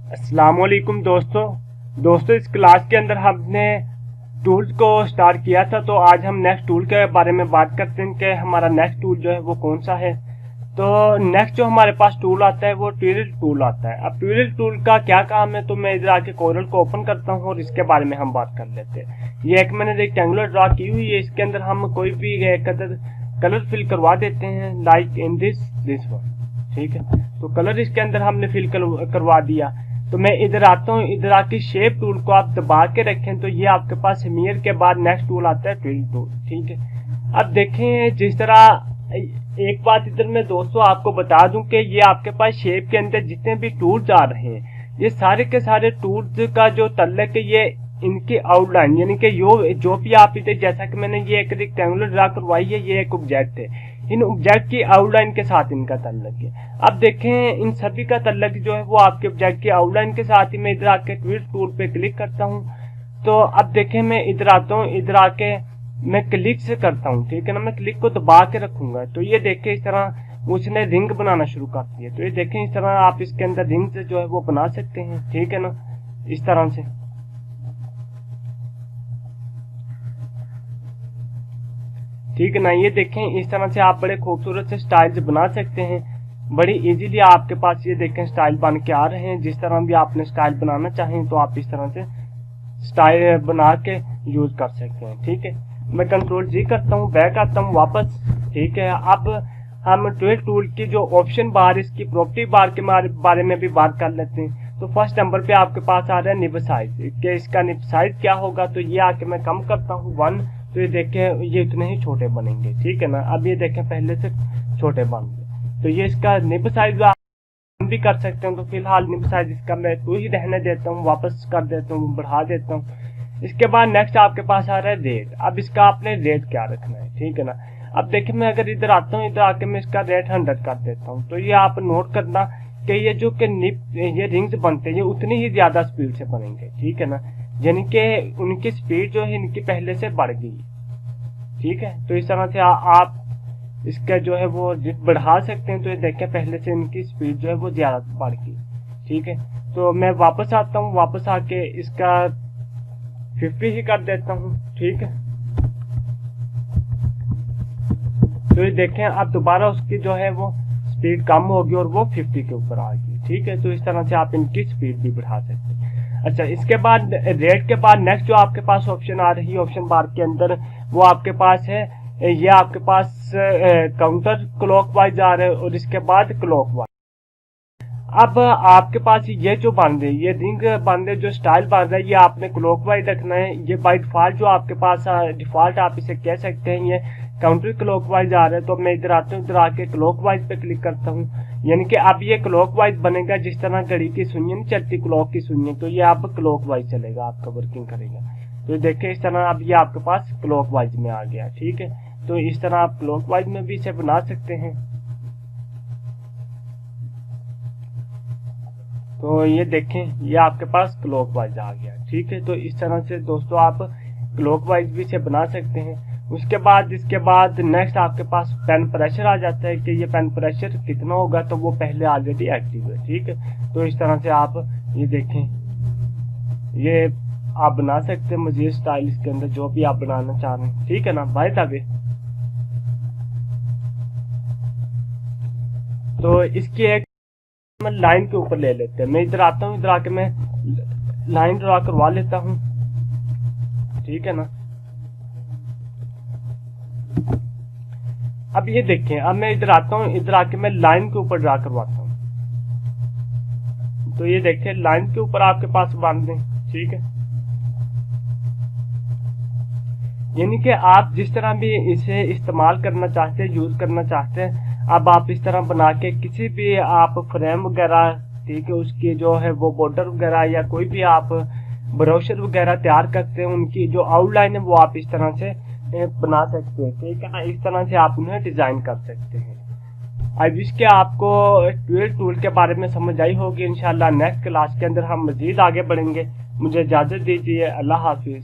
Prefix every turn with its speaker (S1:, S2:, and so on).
S1: अस्सलामुअलैकुम दोस्तों इस क्लास के अंदर हमने टूल्स को स्टार्ट किया था। तो आज हम नेक्स्ट टूल के बारे में बात करते हैं कि हमारा नेक्स्ट टूल जो है वो कौन सा है। तो नेक्स्ट जो हमारे पास टूल आता है वो ट्विल टूल आता है। अब ट्विल टूल का क्या काम है, तो मैं इधर आके कोरल को ओपन करता हूँ और इसके बारे में हम बात कर लेते हैं। ये एक मैंने रेक्टेंगुलर ड्रा की हुई है, इसके अंदर हम कोई भी कलर फिल करवा देते हैं, लाइक इन दिस वन। ठीक है, तो कलर इसके अंदर हमने फिल करवा दिया। तो मैं इधर आता हूँ, इधर आके शेप टूल को आप दबा के रखें तो ये आपके पास मिरर के बाद नेक्स्ट टूल आता है ट्विल टूल। ठीक है, अब देखें जिस तरह एक बात इधर मैं दोस्तों आपको बता दूं कि ये आपके पास शेप के अंदर जितने भी टूल्स आ रहे हैं, ये सारे के सारे टूल्स का जो तल्लक है ये इनकी आउटलाइन, यानी कि जो भी आप इधर, जैसा कि मैंने ये एक रेक्टेंगुलर ड्रा करवाई है, ये एक ऑब्जेक्ट है, इन ऑब्जेक्ट की आउटलाइन के साथ इनका तल्लक है। अब देखें इन सभी का तल्लक जो है वो आपके ऑब्जेक्ट की आउटलाइन के साथ ही। मैं इधर आके ट्विल टूल पे क्लिक करता हूँ, तो अब देखें मैं इधर आता हूँ, इधर आके मैं क्लिक से करता हूँ। ठीक है ना, मैं क्लिक को दबा के रखूंगा तो ये देखें इस तरह उसने रिंग बनाना शुरू कर दिया। तो ये देखें इस तरह आप इसके अंदर रिंग से जो है वो बना सकते हैं। ठीक है ना, इस तरह से। ठीक है ना, ये देखें इस तरह से आप बड़े खूबसूरत से स्टाइल्स बना सकते हैं बड़ी इजीली। आपके पास ये देखें स्टाइल बन के आ रहे हैं। जिस तरह भी आपने स्टाइल बनाना चाहें तो आप इस तरह से स्टाइल बना के यूज कर सकते हैं। ठीक है, मैं कंट्रोल जी करता हूँ, बैक आता हूँ वापस। ठीक है, अब हम ट्विल टूल की जो ऑप्शन बार, इसकी प्रॉपर्टी बार के बारे में भी बात कर लेते हैं। तो फर्स्ट नंबर पे आपके पास आ रहा है निब साइज, कि इसका निब साइज क्या होगा। तो ये आके मैं कम करता हूँ 1, तो ये देखें ये इतने ही छोटे बनेंगे। ठीक है ना, अब ये देखें पहले से छोटे बन गए। तो ये इसका निब साइज हम भी कर सकते हैं। तो फिलहाल निब साइज इसका मैं 2 ही रहने देता हूँ, वापस कर देता हूँ, बढ़ा देता हूँ। इसके बाद नेक्स्ट आपके पास आ रहा है रेट। अब इसका आपने रेट क्या रखना है। ठीक है ना, अब देखिए मैं अगर इधर आता हूँ, इधर आके मैं इसका रेट 100 कर देता हूँ। तो ये आप नोट करना कि ये जो कि ये रिंग्स बनते हैं ये उतनी ही ज्यादा स्पीड से बनेंगे। ठीक है ना, यानी कि उनकी स्पीड जो है इनकी पहले से बढ़ गई। ठीक है, तो इस तरह से आप इसका जो है वो बढ़ा सकते हैं। तो ये देखें पहले से इनकी स्पीड जो है वो ज्यादा बढ़ गई। ठीक है, तो मैं वापस आता हूँ, वापस आके इसका 50 ही कर देता हूँ। ठीक है, तो ये देखें अब दोबारा उसकी जो है वो स्पीड कम होगी और वो 50 के ऊपर आ गई। ठीक है, तो इस तरह से आप इनकी स्पीड भी बढ़ा सकते हैं। अच्छा, इसके बाद रेट के बाद नेक्स्ट जो आपके पास ऑप्शन आ रही है ऑप्शन बार के अंदर, वो आपके पास है, ये आपके पास काउंटर क्लॉकवाइज आ रहा है और इसके बाद क्लॉकवाइज। अब आपके पास ये जो बन रही है, ये रिंग बन रही, जो स्टाइल बन रहा है, ये आपने क्लॉकवाइज रखना है। ये बाय डिफॉल्ट जो आपके पास डिफॉल्ट आप इसे कह सकते हैं, ये काउंटर क्लॉकवाइज आ रहा है। तो मैं इधर आता हूँ, इधर आके क्लॉकवाइज पे क्लिक करता हूँ, यानी कि अब ये क्लॉकवाइज बनेगा। जिस तरह घड़ी की सुइयां नहीं चलती क्लॉक की सुइयां, तो ये अब क्लॉकवाइज चलेगा, आपका वर्किंग करेगा। तो देखिए इस तरह अब ये आपके पास क्लॉकवाइज में आ गया। ठीक है, तो इस तरह आप क्लॉकवाइज में भी इसे बना सकते हैं। तो ये देखें ये आपके पास क्लॉकवाइज आ गया। ठीक है, तो इस तरह से दोस्तों आप क्लॉकवाइज भी इसे बना सकते हैं। उसके बाद इसके बाद नेक्स्ट आपके पास पेन प्रेशर आ जाता है कि ये पेन प्रेशर कितना होगा, तो वो पहले ऑलरेडी एक्टिव है। ठीक है, तो इस तरह से आप ये देखें ये आप बना सकते हैं मजीद स्टाइल इसके अंदर जो भी आप बनाना चाह रहे हैं। ठीक है ना भाई ताबे, तो इसकी एक लाइन के ऊपर ले लेते हैं। मैं इधर आता हूँ, इधर आके मैं लाइन ड्रा करवा लेता हूँ। ठीक है ना, अब ये देखें अब मैं इधर आता हूँ, इधर आके मैं लाइन के ऊपर ड्रा करवाता हूँ। तो ये देखें लाइन के ऊपर आपके पास बांध दें। ठीक है, यानी कि आप जिस तरह भी इसे इस्तेमाल करना चाहते हैं, यूज करना चाहते हैं, अब आप इस तरह बना के किसी भी आप फ्रेम वगैरह, ठीक है, उसकी जो है वो बॉर्डर वगैरह या कोई भी आप ब्रोशर वगैरह तैयार करते हैं, उनकी जो आउटलाइन है वो आप इस तरह से बना सकते हैं। ठीक है ना, इस तरह से आप उन्हें डिजाइन कर सकते हैं। आई विश के आपको ट्विल टूल के बारे में समझ आई होगी। इंशाल्लाह नेक्स्ट क्लास के अंदर हम मजीद आगे बढ़ेंगे। मुझे इजाजत दीजिए, अल्लाह हाफिज।